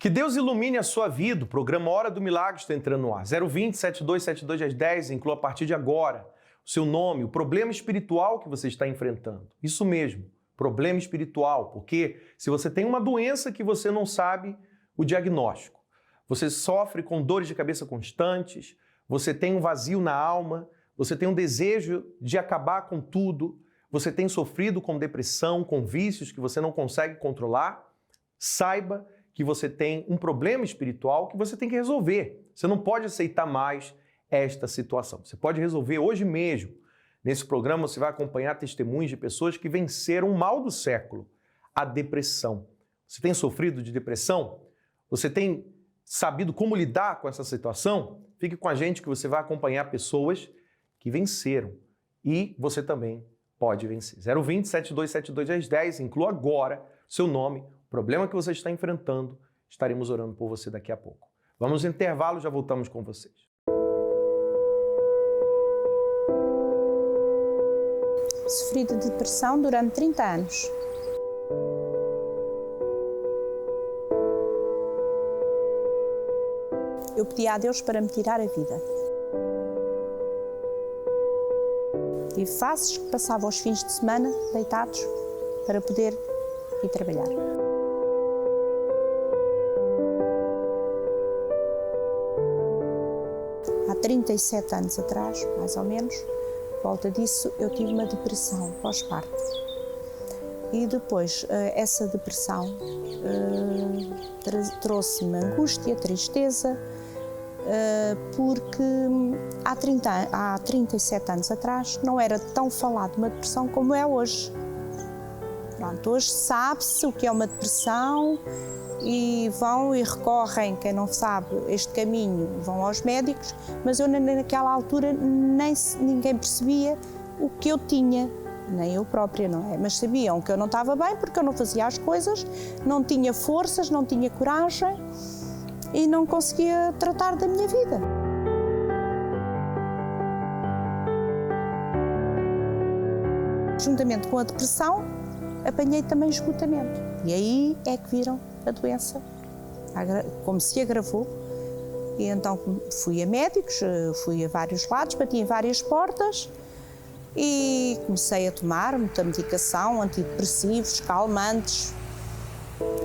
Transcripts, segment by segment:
Que Deus ilumine a sua vida. O programa Hora do Milagre está entrando no ar. 020 7272 10, inclua a partir de agora o seu nome, o problema espiritual que você está enfrentando. Isso mesmo, problema espiritual, porque se você tem uma doença que você não sabe o diagnóstico, você sofre com dores de cabeça constantes, você tem um vazio na alma, você tem um desejo de acabar com tudo, você tem sofrido com depressão, com vícios que você não consegue controlar, saiba que você tem um problema espiritual que você tem que resolver. Você não pode aceitar mais esta situação. Você pode resolver hoje mesmo. Nesse programa você vai acompanhar testemunhos de pessoas que venceram o mal do século, a depressão. Você tem sofrido de depressão? Você tem sabido como lidar com essa situação? Fique com a gente que você vai acompanhar pessoas que venceram. E você também pode vencer. 020 7272 10, inclua agora seu nome, o problema que você está enfrentando. Estaremos orando por você daqui a pouco. Vamos no intervalo, já voltamos com vocês. Sofri de depressão durante 30 anos. Eu pedi a Deus para me tirar a vida. Tive fases que passava os fins de semana deitados para poder ir trabalhar. Há 37 anos atrás, mais ou menos, por volta disso, eu tive uma depressão pós-parto. E depois, essa depressão trouxe-me angústia, tristeza, porque há 37 anos atrás não era tão falado de uma depressão como é hoje. Pronto, hoje sabe-se o que é uma depressão e vão e recorrem, quem não sabe este caminho, vão aos médicos, mas eu naquela altura ninguém percebia o que eu tinha, nem eu própria, não é? Mas sabiam que eu não estava bem porque eu não fazia as coisas, não tinha forças, não tinha coragem e não conseguia tratar da minha vida. Juntamente com a depressão, apanhei também esgotamento. E aí é que viram a doença, como se agravou. E então fui a médicos, fui a vários lados, bati em várias portas e comecei a tomar muita medicação, antidepressivos, calmantes,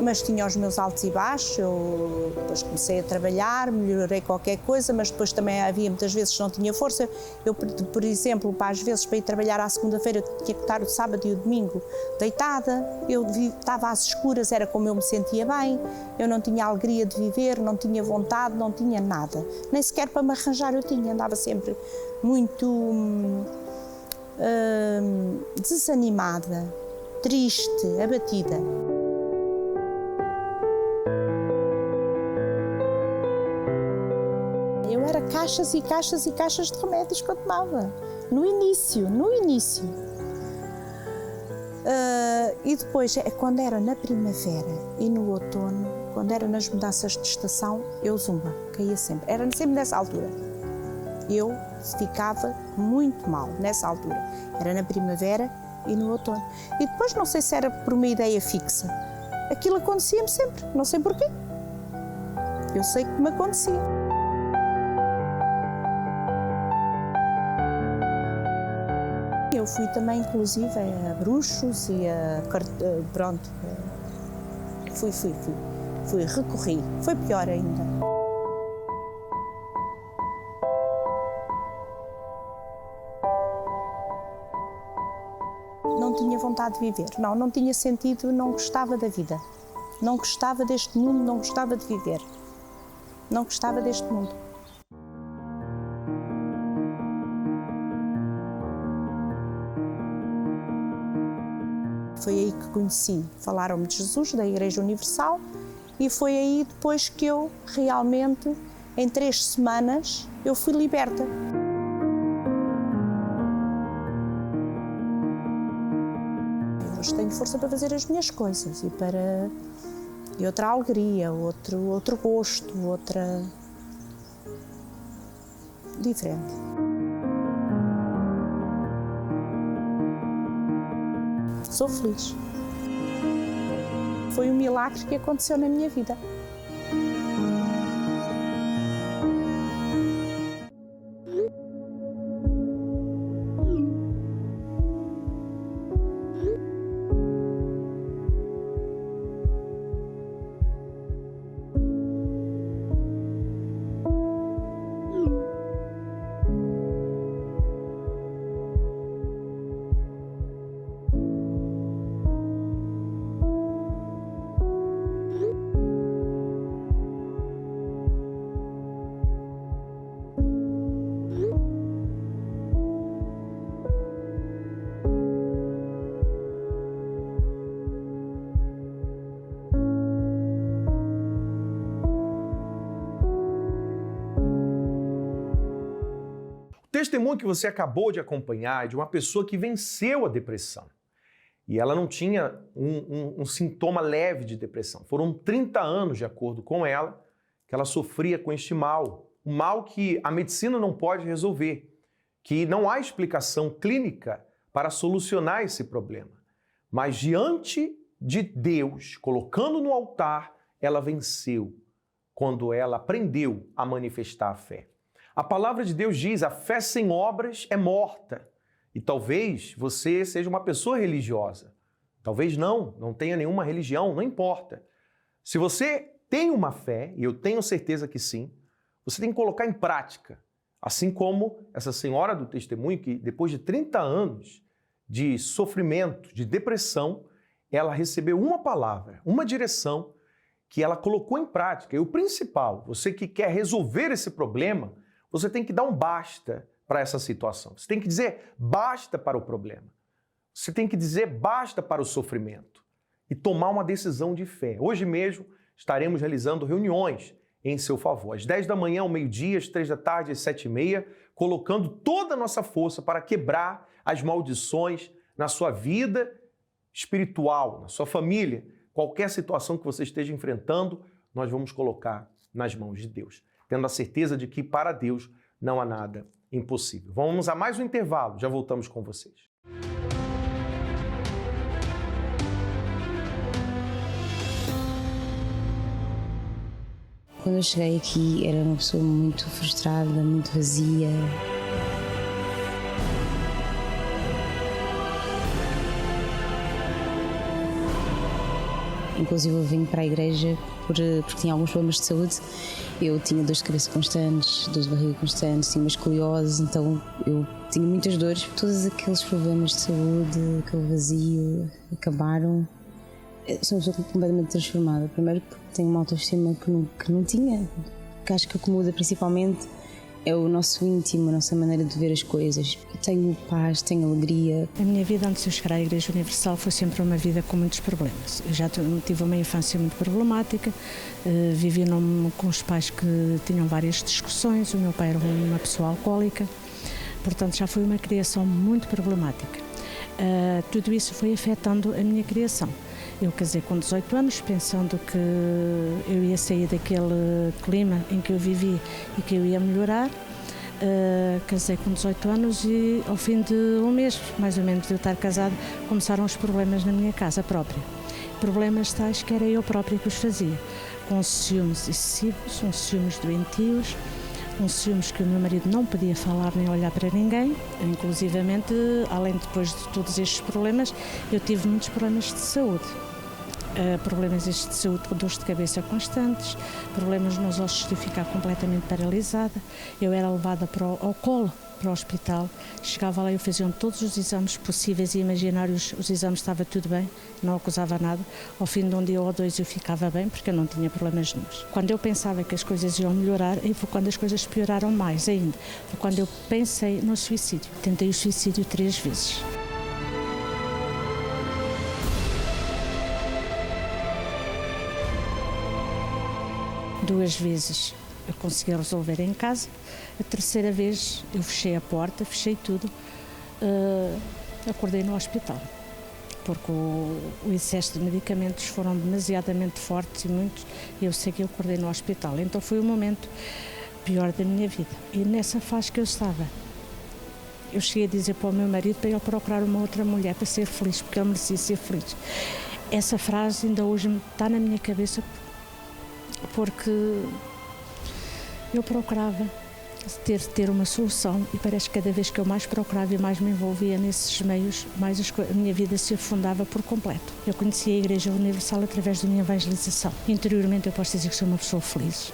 mas tinha os meus altos e baixos. Eu depois comecei a trabalhar, melhorei qualquer coisa, mas depois também havia muitas vezes que não tinha força. Eu, por exemplo, às vezes para ir trabalhar à segunda-feira, eu tinha que estar o sábado e o domingo deitada, eu estava às escuras, era como eu me sentia bem, eu não tinha alegria de viver, não tinha vontade, não tinha nada. Nem sequer para me arranjar eu tinha, andava sempre muito desanimada, triste, abatida. Eu era caixas e caixas e caixas de remédios que eu tomava, no início. E depois, quando era na primavera e no outono, quando era nas mudanças de estação, eu zumba, caía sempre. Era sempre nessa altura. Eu ficava muito mal nessa altura. Era na primavera e no outono. E depois, não sei se era por uma ideia fixa, aquilo acontecia-me sempre, não sei porquê. Eu sei que me acontecia. Eu fui também, inclusive, a bruxos e a... Pronto, recorri. Foi pior ainda. Não tinha vontade de viver, não tinha sentido, não gostava da vida. Não gostava deste mundo, não gostava de viver. Não gostava deste mundo. Foi aí que conheci, falaram-me de Jesus, da Igreja Universal, e foi aí depois que eu realmente, em 3 semanas, eu fui liberta. Eu hoje tenho força para fazer as minhas coisas e outra alegria, outro gosto, outra... diferente. Sou feliz. Foi um milagre que aconteceu na minha vida. testemunho que você acabou de acompanhar é de uma pessoa que venceu a depressão. E ela não tinha um sintoma leve de depressão. Foram 30 anos, de acordo com ela, que ela sofria com este mal. Um mal que a medicina não pode resolver, que não há explicação clínica para solucionar esse problema. Mas diante de Deus, colocando no altar, ela venceu quando ela aprendeu a manifestar a fé. A palavra de Deus diz: a fé sem obras é morta. E talvez você seja uma pessoa religiosa. Talvez não tenha nenhuma religião, não importa. Se você tem uma fé, e eu tenho certeza que sim, você tem que colocar em prática. Assim como essa senhora do testemunho, que depois de 30 anos de sofrimento, de depressão, ela recebeu uma palavra, uma direção que ela colocou em prática. E o principal, você que quer resolver esse problema, você tem que dar um basta para essa situação. Você tem que dizer basta para o problema. Você tem que dizer basta para o sofrimento e tomar uma decisão de fé. Hoje mesmo estaremos realizando reuniões em seu favor. Às 10 da manhã, ao meio-dia, às 3 da tarde, às 7h30, colocando toda a nossa força para quebrar as maldições na sua vida espiritual, na sua família. Qualquer situação que você esteja enfrentando, nós vamos colocar nas mãos de Deus, tendo a certeza de que para Deus não há nada impossível. Vamos a mais um intervalo, já voltamos com vocês. Quando eu cheguei aqui, era uma pessoa muito frustrada, muito vazia. Inclusive eu vim para a igreja porque tinha alguns problemas de saúde. Eu tinha dores de cabeça constantes, dores de barriga constantes, tinha uma escoliose, então eu tinha muitas dores. Todos aqueles problemas de saúde, aquele vazio, acabaram. Eu sou uma pessoa completamente transformada. Primeiro porque tenho uma autoestima que não tinha. Que acho que o que muda principalmente é o nosso íntimo, a nossa maneira de ver as coisas. Eu tenho paz, tenho alegria. A minha vida antes de eu chegar à Igreja Universal foi sempre uma vida com muitos problemas. Eu já tive uma infância muito problemática, vivi com os pais que tinham várias discussões, o meu pai era uma pessoa alcoólica, portanto já foi uma criação muito problemática. Tudo isso foi afetando a minha criação. Eu casei com 18 anos, pensando que eu ia sair daquele clima em que eu vivi e que eu ia melhorar. Casei com 18 anos e ao fim de um mês, mais ou menos, de eu estar casada, começaram os problemas na minha casa própria. Problemas tais que era eu própria que os fazia, com ciúmes excessivos, uns ciúmes doentios, uns ciúmes que o meu marido não podia falar nem olhar para ninguém. Inclusivamente, além depois de todos estes problemas, eu tive muitos problemas de saúde. Problemas estes de saúde, com dores de cabeça constantes, problemas nos ossos de eu ficar completamente paralisada. Eu era levada ao colo para o hospital, chegava lá e eu fazia todos os exames possíveis e imaginários, os exames estava tudo bem, não acusava nada. Ao fim de um dia ou dois eu ficava bem porque eu não tinha problemas nenhums. Quando eu pensava que as coisas iam melhorar, e foi quando as coisas pioraram mais ainda. Foi quando eu pensei no suicídio. Tentei o suicídio 3 vezes. Duas vezes eu consegui resolver em casa, a terceira vez eu fechei a porta, fechei tudo, acordei no hospital, porque o excesso de medicamentos foram demasiadamente fortes e muitos, e eu sei que eu acordei no hospital. Então foi o momento pior da minha vida. E nessa fase que eu estava, eu cheguei a dizer para o meu marido para ele procurar uma outra mulher para ser feliz, porque ele merecia ser feliz. Essa frase ainda hoje está na minha cabeça, porque eu procurava ter uma solução e parece que cada vez que eu mais procurava e mais me envolvia nesses meios, mais a minha vida se afundava por completo. Eu conheci a Igreja Universal através da minha evangelização. Interiormente eu posso dizer que sou uma pessoa feliz,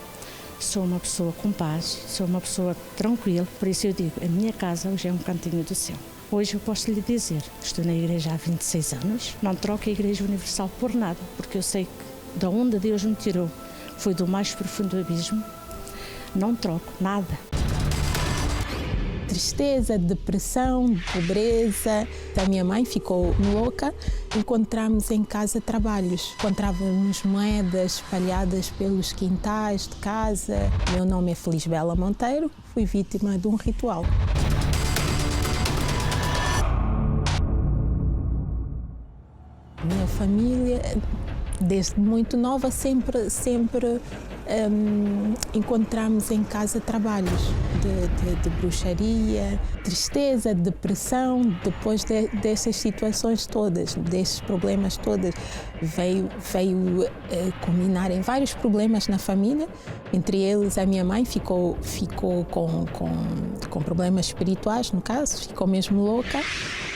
sou uma pessoa com paz, sou uma pessoa tranquila, por isso eu digo, a minha casa hoje é um cantinho do céu. Hoje eu posso lhe dizer, estou na igreja há 26 anos, não troco a Igreja Universal por nada, porque eu sei que de onde Deus me tirou foi do mais profundo abismo, não troco nada. Tristeza, depressão, pobreza. A minha mãe ficou louca. Encontramos em casa trabalhos. Encontrávamos moedas espalhadas pelos quintais de casa. Meu nome é Felisbela Monteiro. Fui vítima de um ritual. família, desde muito nova, sempre encontramos em casa trabalhos de bruxaria, tristeza, depressão. Depois dessas situações todas, desses problemas todos, veio culminar em vários problemas na família. Entre eles, a minha mãe ficou com problemas espirituais, no caso, ficou mesmo louca.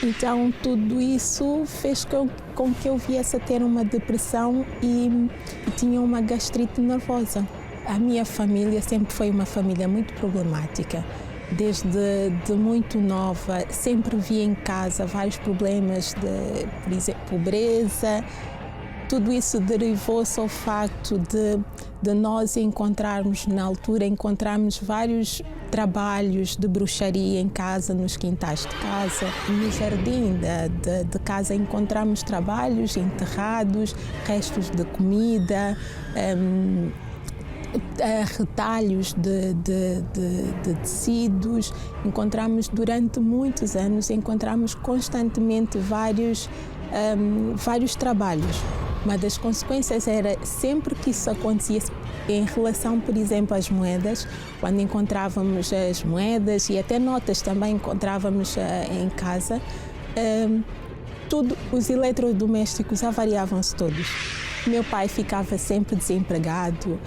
Então, tudo isso fez com que eu viesse a ter uma depressão e tinha uma gastrite nervosa. A minha família sempre foi uma família muito problemática. Desde muito nova, sempre vi em casa vários problemas de, por exemplo, pobreza. Tudo isso derivou-se ao facto de nós encontrarmos vários trabalhos de bruxaria em casa, nos quintais de casa, no jardim de casa encontramos trabalhos enterrados, restos de comida, retalhos de tecidos. Encontramos durante muitos anos, constantemente vários trabalhos. Uma das consequências era, sempre que isso acontecia, em relação, por exemplo, às moedas, quando encontrávamos as moedas e até notas também encontrávamos em casa, os eletrodomésticos avariavam-se todos. Meu pai ficava sempre desempregado,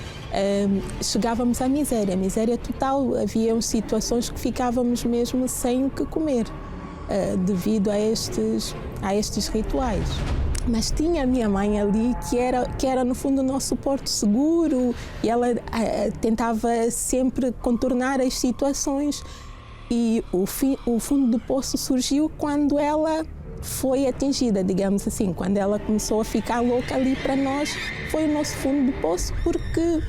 chegávamos à miséria total. Havia situações que ficávamos mesmo sem o que comer, devido a estes rituais. Mas tinha a minha mãe ali, que era no fundo o nosso porto seguro, e ela tentava sempre contornar as situações. E o fundo do poço surgiu quando ela foi atingida, digamos assim, quando ela começou a ficar louca ali. Para nós foi o nosso fundo do poço, porque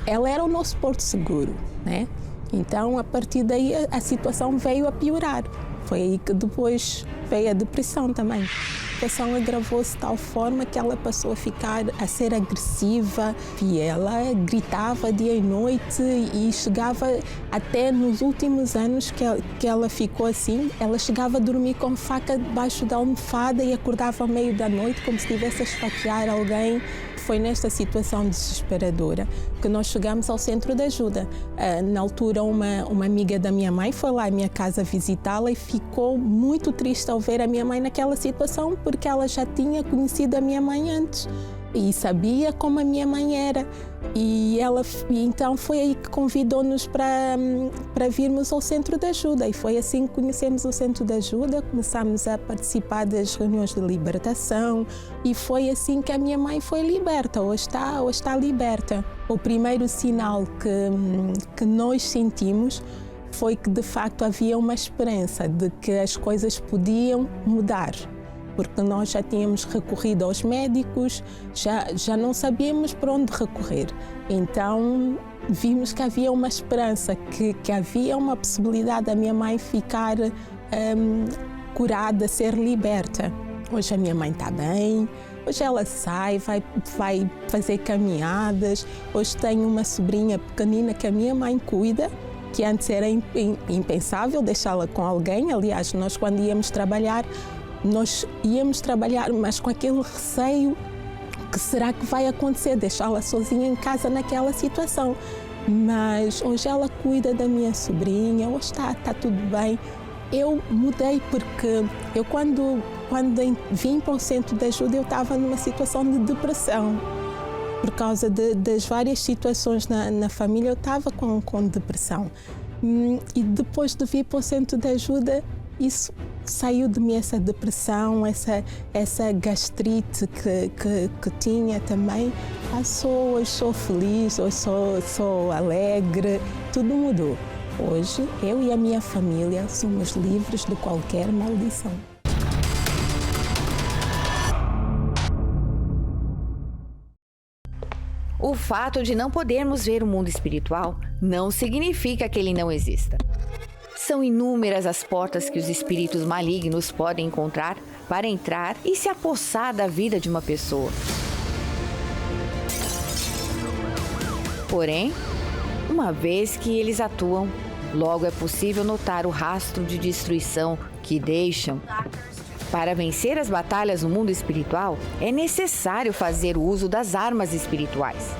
ela era o nosso porto seguro, né? Então, a partir daí, a situação veio a piorar. Foi aí que depois veio a depressão também. A situação agravou-se de tal forma que ela passou a ser agressiva, e ela gritava dia e noite, e chegava até nos últimos anos que ela ficou assim, ela chegava a dormir com faca debaixo da almofada e acordava ao meio da noite como se estivesse a esfaquear alguém. Foi nesta situação desesperadora que nós chegamos ao centro de ajuda. Na altura, uma amiga da minha mãe foi lá à minha casa visitá-la e ficou muito triste ao ver a minha mãe naquela situação, porque ela já tinha conhecido a minha mãe antes e sabia como a minha mãe era. E então foi aí que convidou-nos para virmos ao centro de ajuda, e foi assim que conhecemos o centro de ajuda. Começámos a participar das reuniões de libertação, e foi assim que a minha mãe foi liberta, ou está liberta. O primeiro sinal que nós sentimos foi que de facto havia uma esperança de que as coisas podiam mudar, porque nós já tínhamos recorrido aos médicos, já não sabíamos para onde recorrer. Então vimos que havia uma esperança, que havia uma possibilidade da minha mãe ficar curada, ser liberta. Hoje a minha mãe está bem, hoje ela sai, vai fazer caminhadas. Hoje tenho uma sobrinha pequenina que a minha mãe cuida, que antes era impensável deixá-la com alguém. Aliás, nós quando íamos trabalhar, mas com aquele receio: que será que vai acontecer, deixá-la sozinha em casa naquela situação? Mas hoje ela cuida da minha sobrinha, hoje está tudo bem. Eu mudei porque eu quando vim para o centro de ajuda, eu estava numa situação de depressão. Por causa das várias situações na família, eu estava com depressão. E depois de vir para o centro de ajuda, isso saiu de mim, essa depressão, essa gastrite que tinha também. Hoje sou feliz, hoje sou alegre, tudo mudou. Hoje eu e a minha família somos livres de qualquer maldição. O fato de não podermos ver o mundo espiritual não significa que ele não exista. São inúmeras as portas que os espíritos malignos podem encontrar para entrar e se apossar da vida de uma pessoa. Porém, uma vez que eles atuam, logo é possível notar o rastro de destruição que deixam Para vencer as batalhas no mundo espiritual, é necessário fazer o uso das armas espirituais.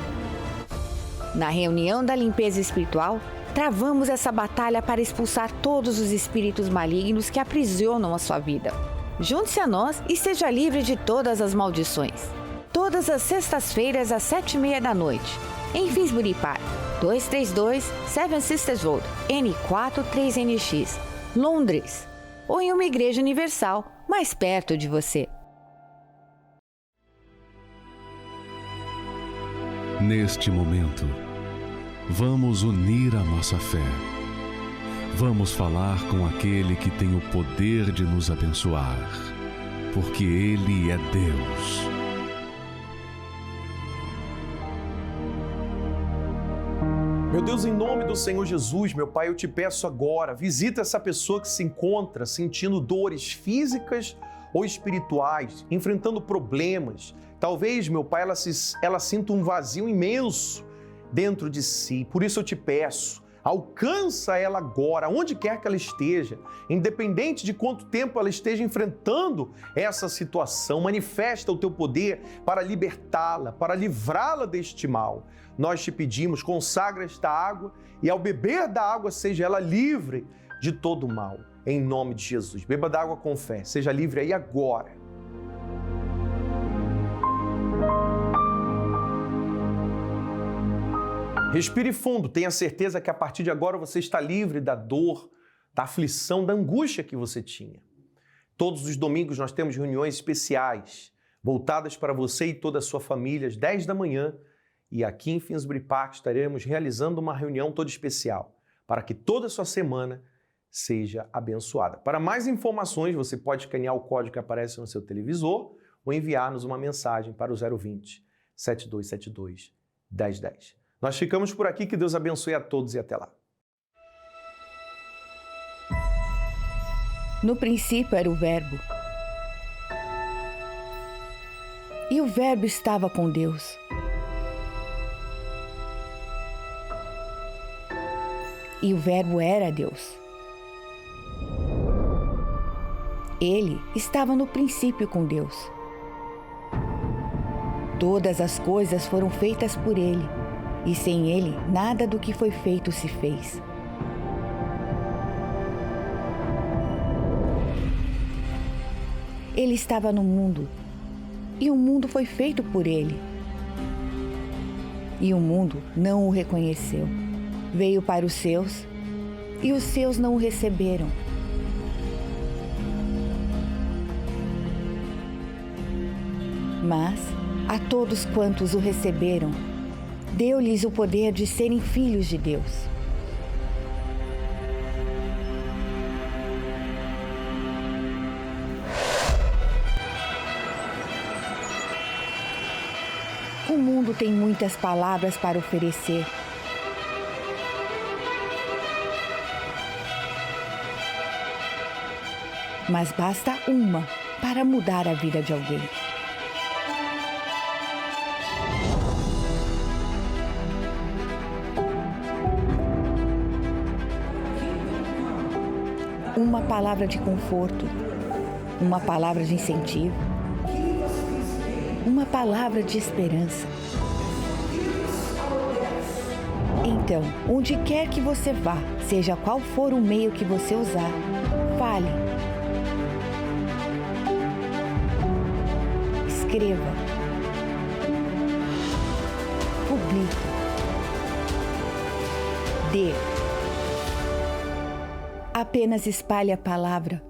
Na reunião da limpeza espiritual, travamos essa batalha para expulsar todos os espíritos malignos que aprisionam a sua vida. Junte-se a nós e seja livre de todas as maldições. Todas as sextas-feiras às 7h30 em Finsbury Park, 232 Seven Sisters Road, N4 3NX, Londres, ou em uma igreja universal mais perto de você. Neste momento, vamos unir a nossa fé. Vamos falar com aquele que tem o poder de nos abençoar, porque Ele é Deus. Meu Deus, em nome do Senhor Jesus, meu Pai, eu te peço agora, visita essa pessoa que se encontra sentindo dores físicas ou espirituais, enfrentando problemas. Talvez, meu Pai, ela sinta um vazio imenso dentro de si. Por isso eu te peço, alcança ela agora, onde quer que ela esteja, independente de quanto tempo ela esteja enfrentando essa situação, manifesta o teu poder para libertá-la, para livrá-la deste mal. Nós te pedimos, consagra esta água e ao beber da água seja ela livre de todo o mal. Em nome de Jesus. Beba da água com fé, seja livre aí agora. Respire fundo, tenha certeza que a partir de agora você está livre da dor, da aflição, da angústia que você tinha. Todos os domingos nós temos reuniões especiais, voltadas para você e toda a sua família, às 10 da manhã, e aqui em Finsbury Park estaremos realizando uma reunião toda especial, para que toda a sua semana seja abençoada. Para mais informações, você pode escanear o código que aparece no seu televisor ou enviar-nos uma mensagem para o 020 7272 1010. Nós ficamos por aqui, que Deus abençoe a todos e até lá. No princípio era o Verbo. E o Verbo estava com Deus. E o Verbo era Deus. Ele estava no princípio com Deus. Todas as coisas foram feitas por Ele, e sem Ele nada do que foi feito se fez. Ele estava no mundo, e o mundo foi feito por Ele. E o mundo não o reconheceu. Veio para os seus, e os seus não o receberam. Mas a todos quantos o receberam, deu-lhes o poder de serem filhos de Deus. O mundo tem muitas palavras para oferecer. Mas basta uma para mudar a vida de alguém. Uma palavra de conforto, uma palavra de incentivo, uma palavra de esperança. Então, onde quer que você vá, seja qual for o meio que você usar, fale. Escreva. Publique. Dê. Apenas espalhe a palavra.